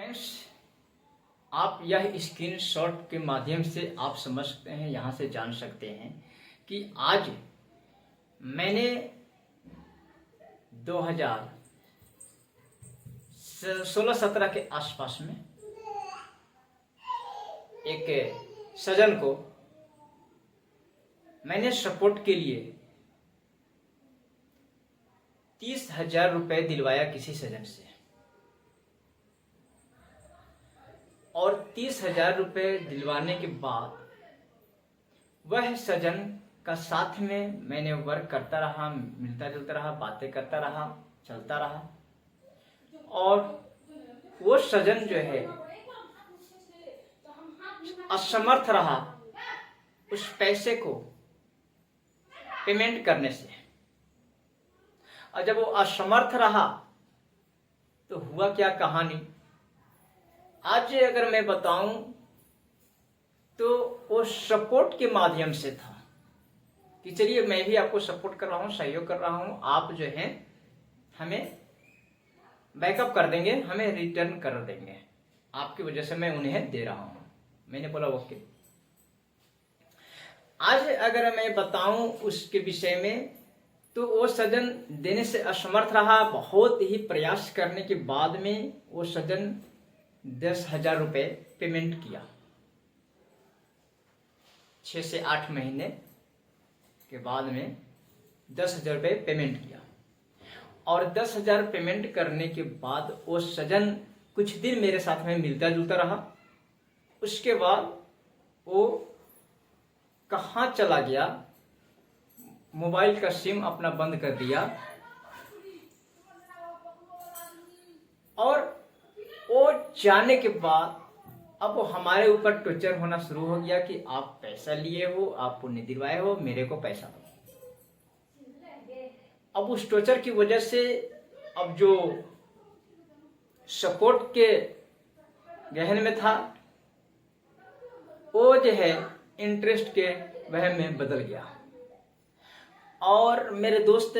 Friends, आप यह screenshot के माध्यम से आप समझ सकते हैं, यहाँ से जान सकते हैं कि आज मैंने 2016-17 के आसपास में एक सज्जन को मैंने सपोर्ट के लिए 30,000 रुपये दिलवाया किसी सज्जन से, और 30,000 रुपये दिलवाने के बाद वह सज्जन का साथ में मैंने वर्क करता रहा, मिलता जुलता रहा, बातें करता रहा, चलता रहा। और वो सज्जन जो है असमर्थ रहा उस पैसे को पेमेंट करने से। और जब वो असमर्थ रहा तो हुआ क्या कहानी, आज अगर मैं बताऊं तो वो सपोर्ट के माध्यम से था कि चलिए मैं भी आपको सपोर्ट कर रहा हूं, सहयोग कर रहा हूं, आप जो हैं हमें बैकअप कर देंगे, हमें रिटर्न कर देंगे, आपकी वजह से मैं उन्हें दे रहा हूं। मैंने बोला ओके। आज अगर मैं बताऊं उसके विषय में तो वो सज्जन देने से असमर्थ रहा। बहुत ही प्रयास करने के बाद में वो सज्जन 10,000 रुपये पेमेंट किया। 6 से 8 महीने के बाद में 10,000 रुपये पेमेंट किया। और 10,000 पेमेंट करने के बाद वो सज्जन कुछ दिन मेरे साथ में मिलता जुलता रहा। उसके बाद वो कहाँ चला गया, मोबाइल का सिम अपना बंद कर दिया। और वो जाने के बाद अब वो हमारे ऊपर टॉर्चर होना शुरू हो गया कि आप पैसा लिए हो, आप पुण्य दिलवाए हो, मेरे को पैसा दो। अब उस टॉर्चर की वजह से अब जो सपोर्ट के गहन में था वो जो है इंटरेस्ट के वहम में बदल गया। और मेरे दोस्त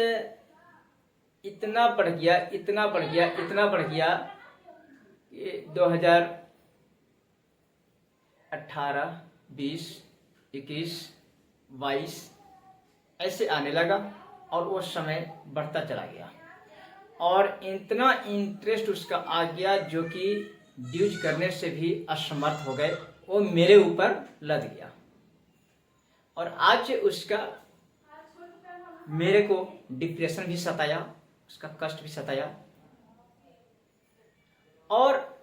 इतना बढ़ गया, इतना बढ़ गया, इतना बढ़ गया कि 2018, 20, 21, 22 ऐसे आने लगा और वो समय बढ़ता चला गया। और इतना इंटरेस्ट उसका आ गया जो कि ड्यूज करने से भी असमर्थ हो गए, वो मेरे ऊपर लद गया। और आज उसका मेरे को डिप्रेशन भी सताया, उसका कष्ट भी सताया, और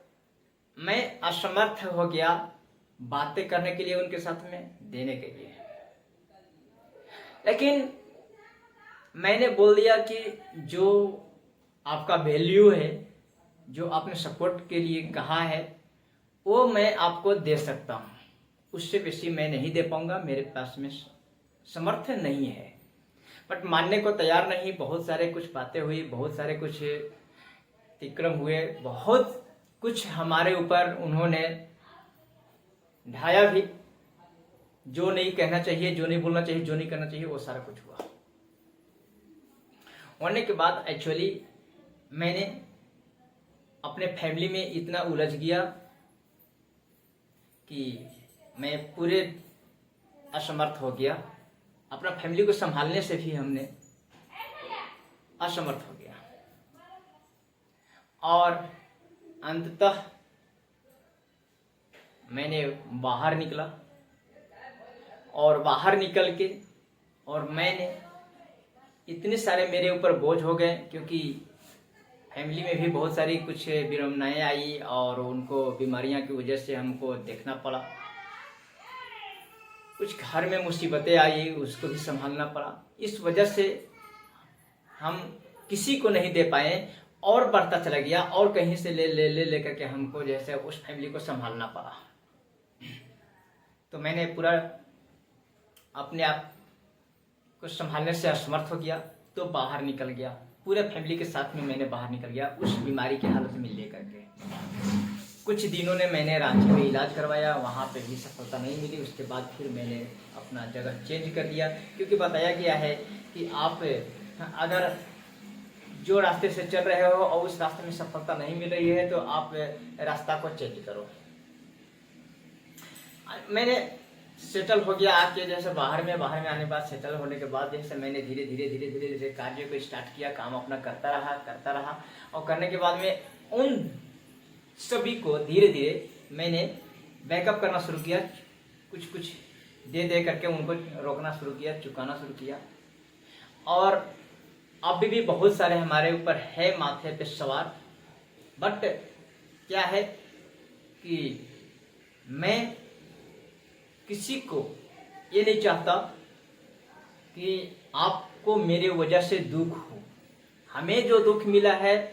मैं असमर्थ हो गया बातें करने के लिए, उनके साथ में देने के लिए। लेकिन मैंने बोल दिया कि जो आपका वैल्यू है, जो आपने सपोर्ट के लिए कहा है, वो मैं आपको दे सकता हूँ, उससे बेसी मैं नहीं दे पाऊंगा, मेरे पास में समर्थन नहीं है। बट मानने को तैयार नहीं। बहुत सारे कुछ बातें हुई, बहुत सारे कुछ अतिक्रम हुए, बहुत कुछ हमारे ऊपर उन्होंने ढाया भी। जो नहीं कहना चाहिए, जो नहीं बोलना चाहिए, जो नहीं करना चाहिए, वो सारा कुछ हुआ। होने के बाद एक्चुअली मैंने अपने फैमिली में इतना उलझ गया कि मैं पूरे असमर्थ हो गया। अपना फैमिली को संभालने से भी हमने असमर्थ हो गया। और अंततः मैंने बाहर निकला, और बाहर निकल के और मैंने इतने सारे मेरे ऊपर बोझ हो गए, क्योंकि फैमिली में भी बहुत सारी कुछ विडम्बनाएं आई और उनको बीमारियां की वजह से हमको देखना पड़ा। कुछ घर में मुसीबतें आई, उसको भी संभालना पड़ा। इस वजह से हम किसी को नहीं दे पाए और बढ़ता चला गया, और कहीं से ले करके हमको जैसे उस फैमिली को संभालना पड़ा। तो मैंने पूरा अपने आप को संभालने से असमर्थ हो गया, तो बाहर निकल गया। पूरे फैमिली के साथ में मैंने बाहर निकल गया उस बीमारी की हालत में ले करके। कुछ दिनों ने मैंने रांची में इलाज करवाया, वहाँ पे भी सफलता नहीं मिली। उसके बाद फिर मैंने अपना जगह चेंज कर दिया, क्योंकि बताया गया है कि आप अगर जो रास्ते से चल रहे हो और उस रास्ते में सफलता नहीं मिल रही है तो आप रास्ता को चेंज करो। मैंने सेटल हो गया आके, जैसे बाहर में आने के बाद सेटल होने के बाद जैसे मैंने धीरे धीरे कार्य को स्टार्ट किया, काम अपना करता रहा और करने के बाद में उन सभी को धीरे धीरे मैंने बैकअप करना शुरू किया, कुछ दे करके उनको रोकना शुरू किया, चुकाना शुरू किया। और अभी भी बहुत सारे हमारे ऊपर है माथे पे सवार, बट क्या है कि मैं किसी को ये नहीं चाहता कि आपको मेरे वजह से दुख हो। हमें जो दुख मिला है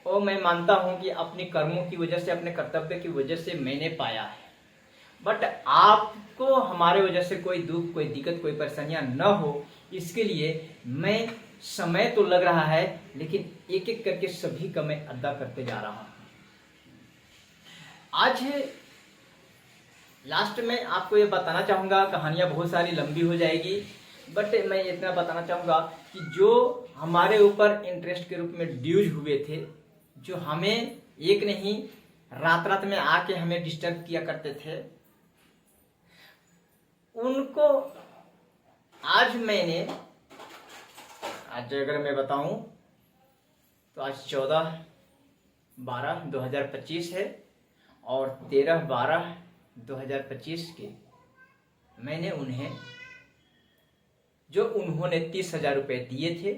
वो मैं मानता हूँ कि अपने कर्मों की वजह से, अपने कर्तव्य की वजह से मैंने पाया है, बट आपको हमारे वजह से कोई दुख, कोई दिक्कत, कोई परेशानियां न हो, इसके लिए मैं समय तो लग रहा है लेकिन एक एक करके सभी का मैं अदा करते जा रहा हूँ। आज लास्ट में आपको ये बताना चाहूँगा, कहानियाँ बहुत सारी लंबी हो जाएगी, बट मैं इतना बताना चाहूँगा कि जो हमारे ऊपर इंटरेस्ट के रूप में ड्यूज हुए थे, जो हमें एक नहीं रात में आके हमें डिस्टर्ब किया करते थे, उनको आज अगर मैं बताऊं तो आज 14/12/2025 है और 13/12/2025 के मैंने उन्हें, जो उन्होंने 30,000 रुपये दिए थे,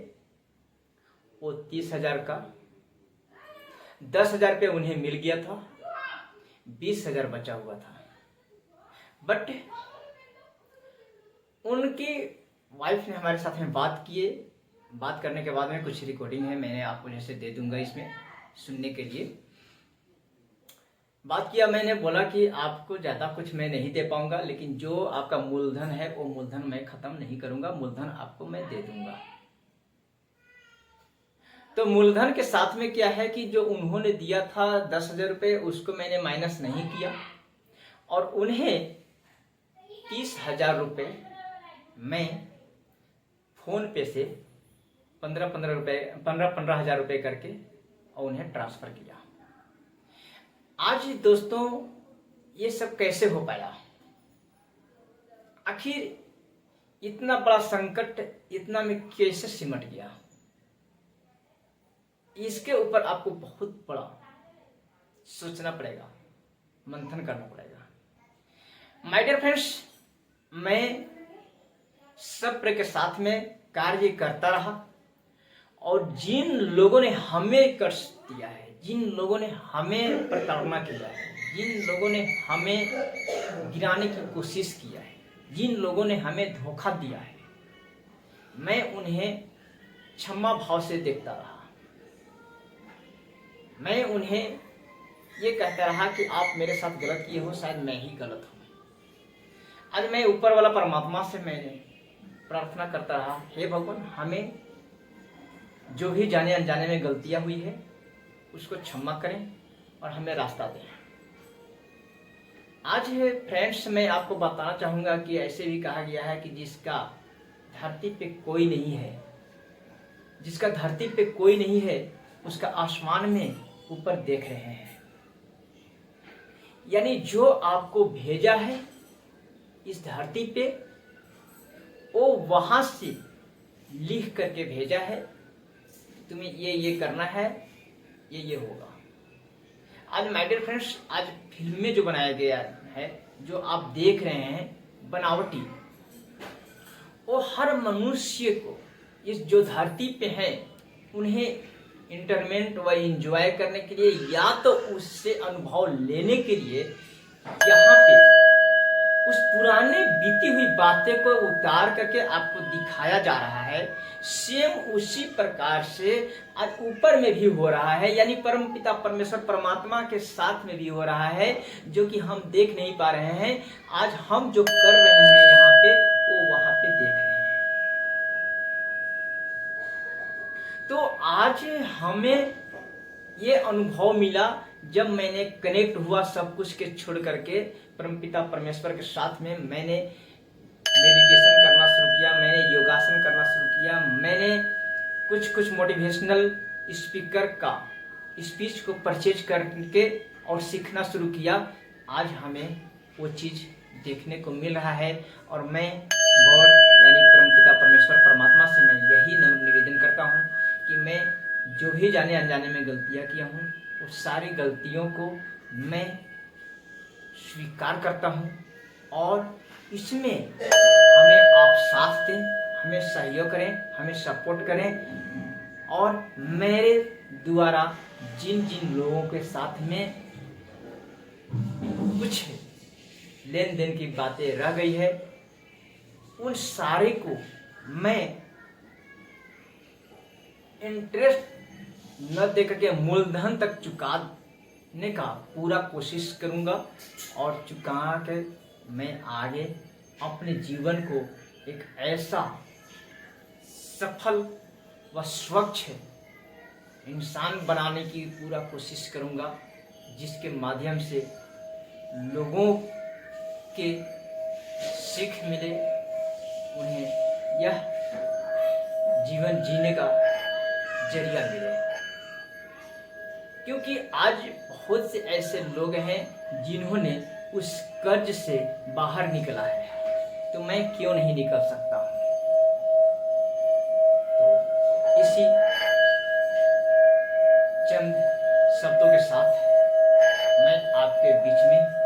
वो 30,000 का 10,000 रुपये उन्हें मिल गया था, 20,000 बचा हुआ था। बट उनकी वाइफ ने हमारे साथ में बात करने के बाद में कुछ रिकॉर्डिंग है, मैंने आपको जैसे दे दूंगा इसमें सुनने के लिए। बात किया, मैंने बोला कि आपको ज़्यादा कुछ मैं नहीं दे पाऊंगा, लेकिन जो आपका मूलधन है वो मूलधन मैं ख़त्म नहीं करूंगा, मूलधन आपको मैं दे दूंगा। तो मूलधन के साथ में क्या है कि जो उन्होंने दिया था 10,000 रुपये, उसको मैंने माइनस नहीं किया और उन्हें 30,000 रुपये मैं फ़ोन पे से 15,000 रुपये करके और उन्हें ट्रांसफ़र किया। आज दोस्तों ये सब कैसे हो पाया? आखिर इतना बड़ा संकट इतना में कैसे सिमट गया? इसके ऊपर आपको बहुत बड़ा सोचना पड़ेगा, मंथन करना पड़ेगा। माय डियर फ्रेंड्स, मैं सब्र के साथ में कार्य करता रहा और जिन लोगों ने हमें कष्ट दिया है, जिन लोगों ने हमें प्रताड़ना किया है, जिन लोगों ने हमें गिराने की कोशिश किया है, जिन लोगों ने हमें धोखा दिया है, मैं उन्हें क्षमा भाव से देखता रहा। मैं उन्हें ये कहता रहा कि आप मेरे साथ गलत किए हो, शायद मैं ही गलत हूँ। आज मैं ऊपर वाला परमात्मा से मैंने प्रार्थना करता रहा, हे भगवान, हमें जो भी जाने अनजाने में गलतियां हुई है उसको क्षमा करें और हमें रास्ता दें। आज फ्रेंड्स मैं आपको बताना चाहूँगा कि ऐसे भी कहा गया है कि जिसका धरती पे कोई नहीं है, जिसका धरती पे कोई नहीं है, उसका आसमान में ऊपर देख रहे हैं। यानी जो आपको भेजा है इस धरती पे, वो वहां से लिख करके भेजा है, तुम्हें ये करना है, ये होगा। आज माय डियर फ्रेंड्स, आज फिल्में जो बनाया गया है, जो आप देख रहे हैं बनावटी, वो हर मनुष्य को इस जो धरती पे है उन्हें इंटरटेनमेंट व एंजॉय करने के लिए या तो उससे अनुभव लेने के लिए यहाँ पे उस पुराने बीती हुई बातें को उतार करके आपको दिखाया जा रहा है। सेम उसी प्रकार से आज ऊपर में भी हो रहा है, यानी परम पिता परमेश्वर परमात्मा के साथ में भी हो रहा है, जो कि हम देख नहीं पा रहे हैं। आज हम जो कर रहे हैं यहाँ पे, वो वहां पे देख रहे हैं। तो आज हमें ये अनुभव मिला जब मैंने कनेक्ट हुआ सब कुछ के छोड़ करके परमपिता परमेश्वर के साथ में, मैंने मेडिटेशन करना शुरू किया, मैंने योगासन करना शुरू किया, मैंने कुछ कुछ मोटिवेशनल स्पीकर का स्पीच को परचेज करके और सीखना शुरू किया। आज हमें वो चीज़ देखने को मिल रहा है और मैं गॉड यानी परमपिता परमेश्वर परमात्मा से मैं यही निवेदन करता हूँ कि मैं जो भी जाने अनजाने में गलतियाँ किया हूँ उस सारी गलतियों को मैं स्वीकार करता हूँ और इसमें हमें आप साथ दें, हमें सहयोग करें, हमें सपोर्ट करें और मेरे द्वारा जिन जिन लोगों के साथ में कुछ लेन देन की बातें रह गई है उन सारे को मैं इंटरेस्ट न देकर के मूलधन तक चुकाने का पूरा कोशिश करूंगा और चुका के मैं आगे अपने जीवन को एक ऐसा सफल व स्वच्छ इंसान बनाने की पूरा कोशिश करूंगा जिसके माध्यम से लोगों के सीख मिले, उन्हें यह जीवन जीने का जरिया मिले। क्योंकि आज बहुत से ऐसे लोग हैं जिन्होंने उस कर्ज से बाहर निकला है, तो मैं क्यों नहीं निकल सकता। तो इसी चंद शब्दों के साथ मैं आपके बीच में